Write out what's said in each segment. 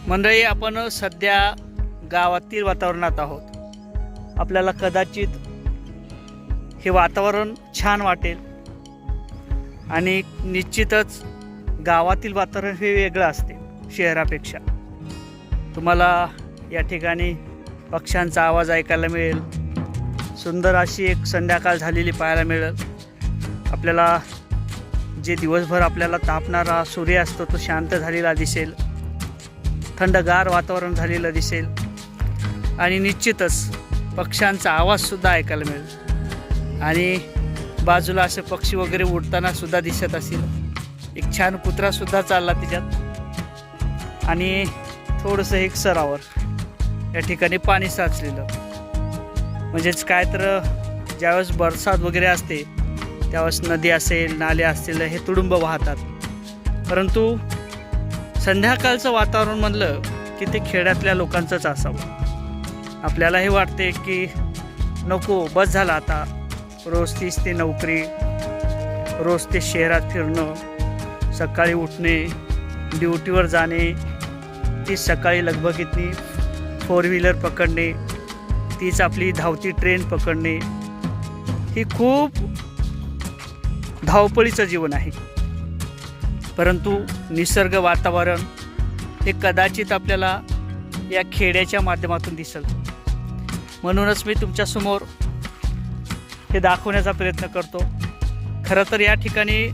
मंडळी, आपण सध्या गावातील वातावरणात आहोत. आपल्याला कदाचित हे वातावरण छान वाटेल आणि निश्चितच गावातील वातावरण हे वेगळं असते शहरापेक्षा. तुम्हाला या ठिकाणी पक्ष्यांचा आवाज ऐकायला मिळेल, सुंदर अशी एक संध्याकाळ झालेली पाहायला मिळेल. आपल्याला जे दिवसभर आपल्याला तापणारा सूर्य असतो तो शांत झालेला दिसेल, थंडगार वातावरण झालेलं दिसेल आणि निश्चितच पक्ष्यांचा आवाजसुद्धा ऐकायला मिळेल. आणि बाजूला असे पक्षी वगैरे उडताना सुद्धा दिसत असेल. एक छान कुत्रासुद्धा चालला त्याच्यात आणि थोडंसं एक सरावर या ठिकाणी पाणी साचलेलं. म्हणजेच काय तर ज्यावेळेस बरसात वगैरे असते त्यावेळेस नदी असेल, नाले असतील, हे तुडुंब वाहतात. परंतु संध्याकाळचं वातावरण म्हणलं की ते खेड्यातल्या लोकांचंच असावं. आपल्याला हे वाटते की नको, बस झालं आता. रोज तीच ते नोकरी, रोज ते शहरात फिरणं, सकाळी उठणे, ड्युटीवर जाणे, तीच सकाळी लगबगीतनी 4 व्हीलर पकडणे, तीच आपली धावती ट्रेन पकडणे. ही खूप धावपळीचं जीवन आहे. परंतु निसर्ग वातावरण हे कदाचित आपल्याला या खेड्याच्या माध्यमातून दिसेल. म्हणूनच मी तुमच्यासमोर हे दाखवण्याचा प्रयत्न करतो. खरं तर या ठिकाणी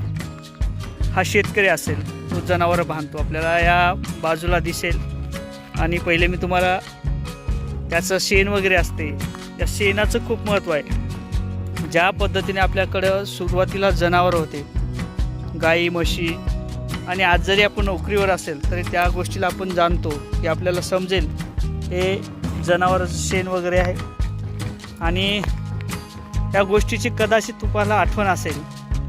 हा शेतकरी असेल, तो जनावरं बांधतो, आपल्याला या बाजूला दिसेल. आणि पहिले मी तुम्हाला त्याचं शेण वगैरे असते, त्या शेणाचं खूप महत्त्व आहे. ज्या पद्धतीने आपल्याकडं सुरुवातीला जनावरं होते, गाई म्हशी, आणि आज जरी आपण नोकरीवर असेल तरी त्या गोष्टीला आपण जाणतो की आपल्याला समजेल हे जनावराचं शेण वगैरे आहे. आणि त्या गोष्टीची कदाचित तुम्हाला आठवण असेल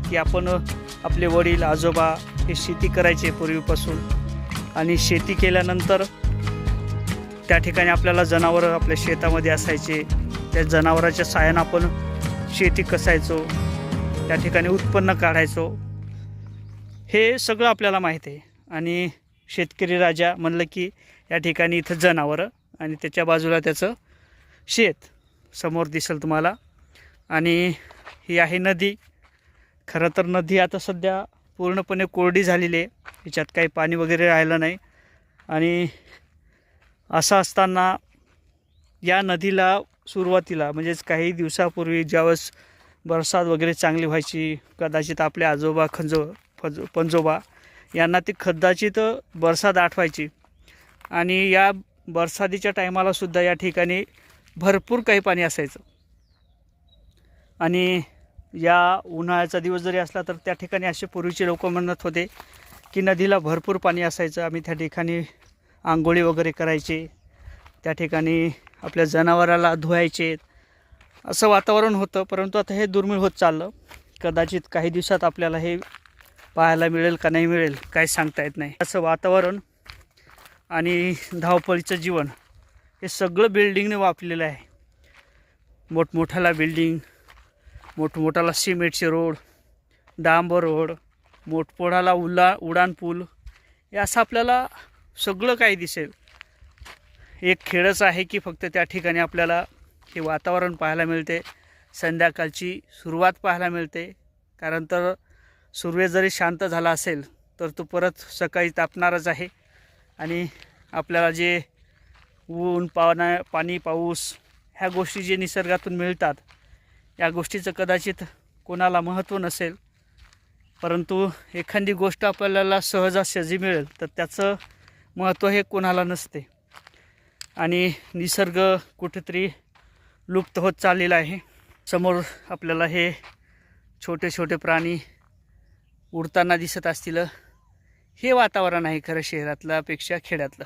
की आपण आपले वडील आजोबा हे शेती करायचे पूर्वीपासून. आणि शेती केल्यानंतर त्या ठिकाणी आपल्याला जनावरं आपल्या शेतामध्ये असायचे. त्या जनावराच्या साहाय्यानं आपण शेती कसायचो, त्या ठिकाणी उत्पन्न काढायचो. हे सगळं आपल्याला माहीत आहे. आणि शेतकरी राजा म्हणलं की या ठिकाणी इथं जनावरं आणि त्याच्या बाजूला त्याचं शेत समोर दिसेल तुम्हाला. आणि ही आहे नदी. खरं तर नदी आता सध्या पूर्णपणे कोरडी झालेली आहे, याच्यात काही पाणी वगैरे राहिलं नाही. आणि असं असताना या नदीला सुरुवातीला म्हणजेच काही दिवसापूर्वी ज्यावेळेस बरसात वगैरे चांगली व्हायची, कदाचित आपले आजोबा पंजोबा यांना ती कदाचित बरसात आठवायची. आणि या बरसातीच्या टायमालासुद्धा या ठिकाणी भरपूर काही पाणी असायचं. आणि या उन्हाळ्याचा दिवस जरी असला तर त्या ठिकाणी असे पूर्वीचे लोक म्हणत होते की नदीला भरपूर पाणी असायचं. आम्ही त्या ठिकाणी आंघोळी वगैरे करायचे, त्या ठिकाणी आपल्या जनावराला धुवायचे, असं वातावरण होतं. परंतु आता हे दुर्मिळ होत चाललं. कदाचित काही दिवसात आपल्याला हे पाहायला मिळेल का नाही मिळेल काही सांगता येत नाही. असं वातावरण आणि धावपळीचं जीवन हे सगळं बिल्डिंगने वापलेलं आहे. मोठमोठाला बिल्डिंग, मोठमोठाला सिमेंटचे रोड, डांबर रोड, मोठमोठाला उड्डाण पूल, हे असं आपल्याला सगळं काही दिसेल. एक खेडच आहे की फक्त त्या ठिकाणी आपल्याला हे वातावरण पाहायला मिळते. संध्याकाळची सुरुवात पाहायला मिळते. कारण तर सूर्य जरी शांत झाला असेल तर तो परत सकाळी तापणारच आहे. आणि आपल्याला जे ऊन पाणी पाऊस ह्या गोष्टी जे निसर्गातून मिळतात, या गोष्टीचं कदाचित कोणाला महत्त्व नसेल. परंतु एखादी गोष्ट आपल्याला सहजासहजी मिळेल तर त्याचं महत्त्व हे कोणाला नसते. आणि निसर्ग कुठेतरी लुप्त होत चाललेला आहे. समोर आपल्याला हे छोटे छोटे प्राणी उडताना दिसत असतील. हे वातावरण आहे खरं शहरातल्यापेक्षा खेड्यातलं.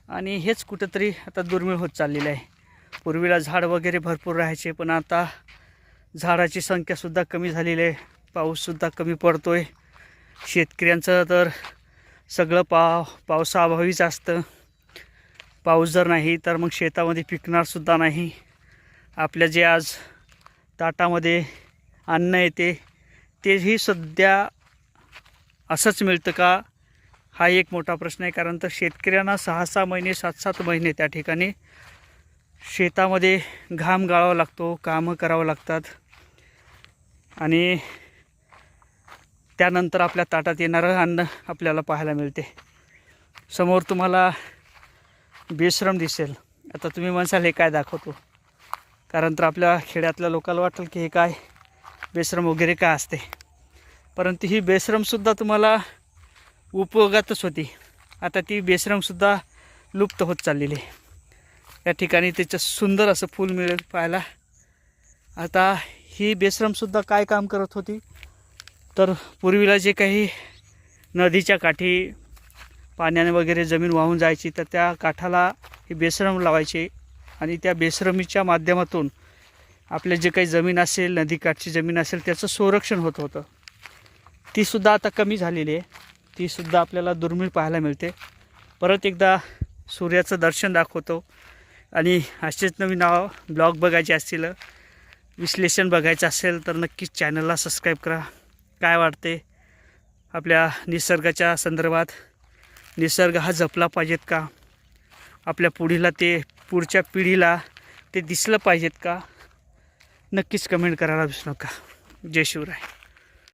आणि हेच कुठंतरी आता दुर्मिळ होत चाललेलं आहे. पूर्वीला झाड वगैरे भरपूर राहायचे, पण आता झाडाची संख्यासुद्धा कमी झालेली आहे. पाऊससुद्धा कमी पडतो आहे. शेतकऱ्यांचं तर सगळं पावसाअभावीच असतं. पाऊस जर नाही तर मग शेतामध्ये पिकणारसुद्धा नाही. आपल्या जे आज ताटामध्ये अन्न येते तेही सध्या असंच मिळतं का हा एक मोठा प्रश्न आहे. कारण तर शेतकऱ्यांना 6-6 महिने 7-7 महिने त्या ठिकाणी शेतामध्ये घाम गाळावा लागतो, कामं करावं लागतात आणि त्यानंतर आपल्या ताटात येणारं अन्न आपल्याला पाहायला मिळते. समोर तुम्हाला बेशरम दिसेल. आता तुम्ही म्हणसाल हे काय दाखवतो, कारण तर आपल्या खेड्यातल्या लोकांना वाटेल की हे काय बेशरम वगैरे काय असते, परंतु ही बेशरमसुद्धा तुम्हाला उपयोगातच होती. आता ती बेशरमसुद्धा लुप्त होत चाललेली आहे. या ठिकाणी त्याचं सुंदर असं फूल मिळेल पाहायला. आता ही बेशरमसुद्धा काय काम करत होती, तर पूर्वीला जे काही नदीच्या काठी पाण्याने वगैरे जमीन वाहून जायची, तर त्या काठाला ही बेशरम लावायची आणि त्या बेशरमीच्या माध्यमातून आपले जे काही जमीन असेल, नदीकाठची जमीन असेल, त्याचं संरक्षण होत होतं. तीसुद्धा आता कमी झालेली आहे. तीसुद्धा आपल्याला दुर्मिळ पाहायला मिळते. परत एकदा सूर्याचं दर्शन दाखवतो आणि असेच नवीन ब्लॉग बघायचे असतील, विश्लेषण बघायचं असेल तर नक्कीच चॅनलला सबस्क्राईब करा. काय वाटते आपल्या निसर्गाच्या संदर्भात? निसर्ग हा जपला पाहिजेत का? आपल्या पुढच्या पिढीला ते दिसलं पाहिजेत का? नक्कीच कमेंट करायला विसरू नका. जय शिवराय.